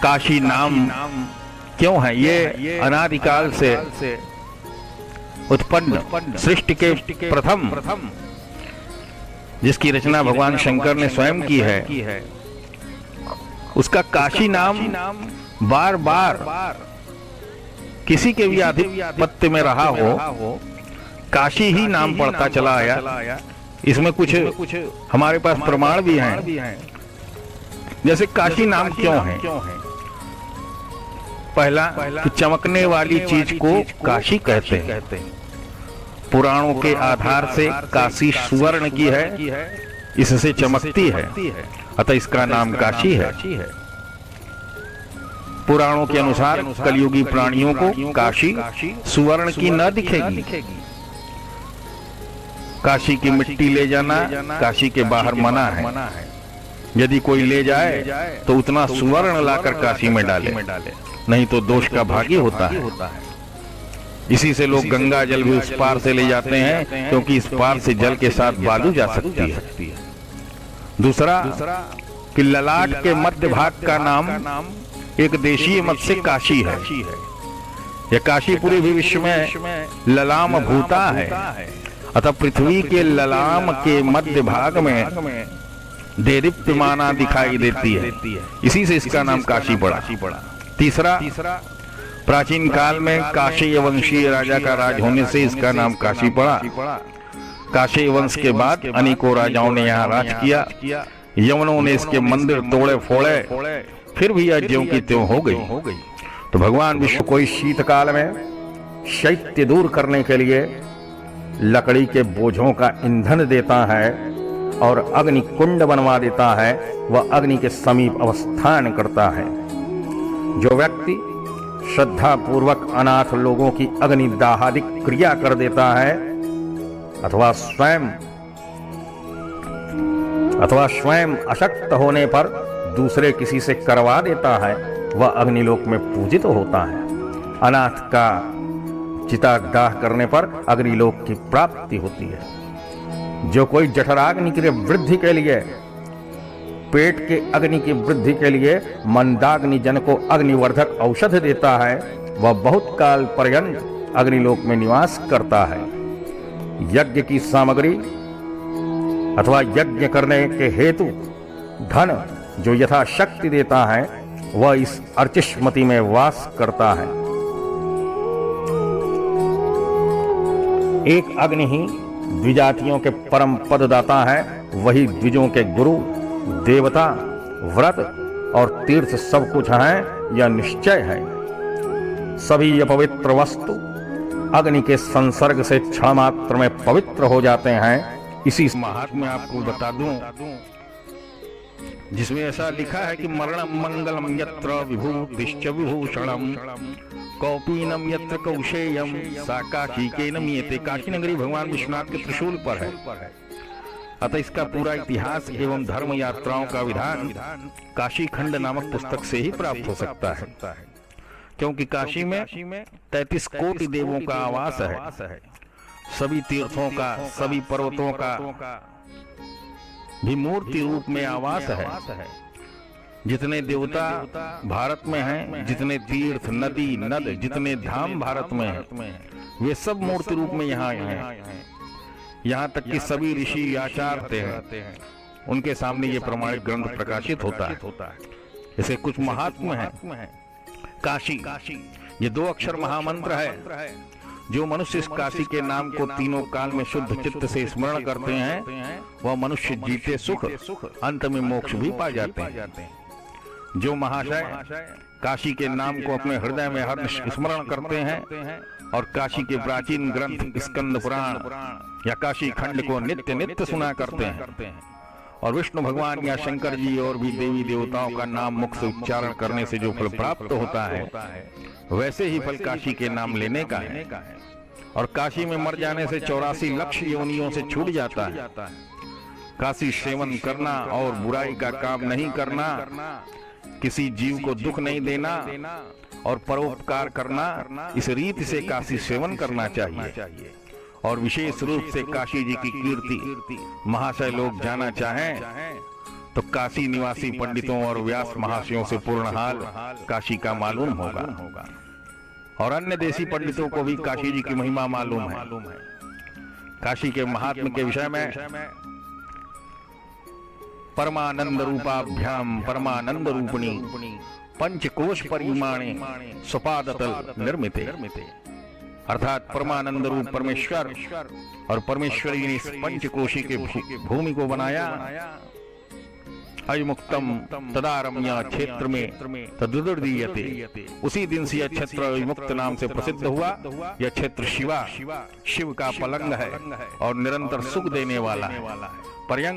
काशी नाम क्यों है? ये अनादिकाल से उत्पन्न सृष्टि के प्रथम जिसकी रचना भगवान शंकर ने स्वयं की है, उसका काशी नाम बार बार किसी के भी आधिपत्य में रहा हो, काशी ही नाम पड़ता चला आया। इसमें कुछ हमारे पास प्रमाण भी हैं। जैसे काशी नाम क्यों है? पहला कि चमकने वाली चीज को काशी कहते हैं। पुराणों के आधार से काशी सुवर्ण की है, इससे चमकती है, अतः इसका नाम काशी है। पुराणों के अनुसार कलयुगी प्राणियों को काशी सुवर्ण की न दिखेगी। काशी की मिट्टी ले जाना काशी के बाहर मना है। यदि कोई ले जाए तो उतना सुवर्ण लाकर काशी में डाले, नहीं तो दोष का भागी होता है। इसी से लोग गंगा जल भी उस पार से ले जाते हैं, क्योंकि इस पार से जल के साथ बालू जा सकती है। दूसरा कि ललाट के मध्य भाग का नाम एक देशीय मत से काशी है। यह काशी पूरे विश्व में ललाम भूता है, अतः पृथ्वी के ललाम के मध्य भाग में देदीप्यमाना दिखाई देती है, इसी से इसका नाम काशी पड़ा। तीसरा, प्राचीन काल में काशी वंशीय राजा का राज होने से इसका नाम काशी पड़ा। काशी वंश के बाद अनेकों राजाओं ने यहाँ राज किया। यवनों ने इसके मंदिर तोड़े फोड़े, फिर भी यह ज्यों की त्यों हो गई। तो भगवान विष्णु को इस शीतकाल में शैत्य दूर करने के लिए लकड़ी के बोझों का ईंधन देता है और अग्नि कुंड बनवा देता है। वह अग्नि के समीप अवस्थान करता है। जो व्यक्ति श्रद्धा पूर्वक अनाथ लोगों की अग्नि दाहादि क्रिया कर देता है अथवा स्वयं अशक्त होने पर दूसरे किसी से करवा देता है, वह अग्निलोक में पूजित होता है। अनाथ का चितादाह करने पर अग्निलोक की प्राप्ति होती है। जो कोई जठराग्नि की वृद्धि के लिए, पेट के अग्नि की वृद्धि के लिए मंदाग्नि जन को अग्निवर्धक औषध देता है, वह बहुत काल पर्यंत अग्निलोक में निवास करता है। यज्ञ की सामग्री अथवा यज्ञ करने के हेतु धन जो यथाशक्ति देता है, वह इस अर्चिष्मति में वास करता है। एक अग्नि ही द्विजातियों के परम पददाता है। वही द्विजों के गुरु, देवता, व्रत और तीर्थ सब कुछ है, यह निश्चय है। सभी अपवित्र वस्तु अग्नि के संसर्ग से क्षण मात्र में पवित्र हो जाते हैं। इसी महात्म्य आपको बता दूं, जिसमें ऐसा लिखा है कि मरणम मंगलम यत्र विभूतिश्च विभूषणम कौपीनम यत्र कौशेयम सा काशी के नमीयते। काशी नगरी भगवान विश्वनाथ के त्रिशूल पर है, अतः इसका पूरा इतिहास एवं धर्म यात्राओं का विधान काशी खंड नामक पुस्तक से ही प्राप्त हो सकता है। क्योंकि काशी में 33 कोटि देवों का आवास है। सभी तीर्थों का, सभी पर्वतों का भी मूर्ति रूप में आवास है। जितने देवता भारत में हैं, जितने तीर्थ, नदी, नद, जितने धाम भारत में हैं, वे सब मूर्ति रूप में यहाँ हैं। यहाँ तक कि सभी ऋषि आचार्य हैं, उनके सामने ये प्रमाणिक ग्रंथ प्रकाशित होता है। ऐसे कुछ महात्मा है। काशी, ये 2 अक्षर महामंत्र है। जो मनुष्य इस काशी के नाम को तीनों काल में शुद्ध चित्त से स्मरण करते हैं, वह मनुष्य जीते सुख, अंत में मोक्ष भी पा जाते हैं। जो महाशय काशी के नाम को अपने हृदय में हर्ष स्मरण करते हैं और काशी के प्राचीन ग्रंथ स्कंद पुराण या काशी खंड को नित्य नित्य सुना करते हैं और विष्णु भगवान या शंकर जी और भी देवी देवताओं का नाम मुख से उच्चारण करने से जो फल प्राप्त होता है, वैसे ही फल काशी के नाम लेने का है। और काशी में मर जाने से 84 लाख योनियों से छूट जाता है। काशी सेवन करना और बुराई का काम नहीं करना, किसी जीव को दुख नहीं देना और परोपकार करना, इस रीति से काशी सेवन करना चाहिए। और विशेष रूप से काशी जी की कीर्ति महाशय लोग जाना चाहें तो काशी निवासी पंडितों और व्यास महाशयों से पूर्ण हाल काशी का मालूम होगा और अन्य देशी पंडितों को भी काशी जी की महिमा मालूम है। काशी के महात्म के विषय में परमानंद रूपाभ्याम परमानंद रूपिणी पंचकोश परिमाणे स्वपादतल निर्मिते, अर्थात परमानंद रूप परमेश्वर और परमेश्वरी ने इस पंचकोशी के भूमि को बनाया। अविमुक्तम तदारम्य क्षेत्र में तदुदीयते, उसी दिन से यह क्षेत्र अविमुक्त नाम से प्रसिद्ध हुआ। यह क्षेत्र शिव का पलंग है और निरंतर सुख देने वाला है। पर्यंक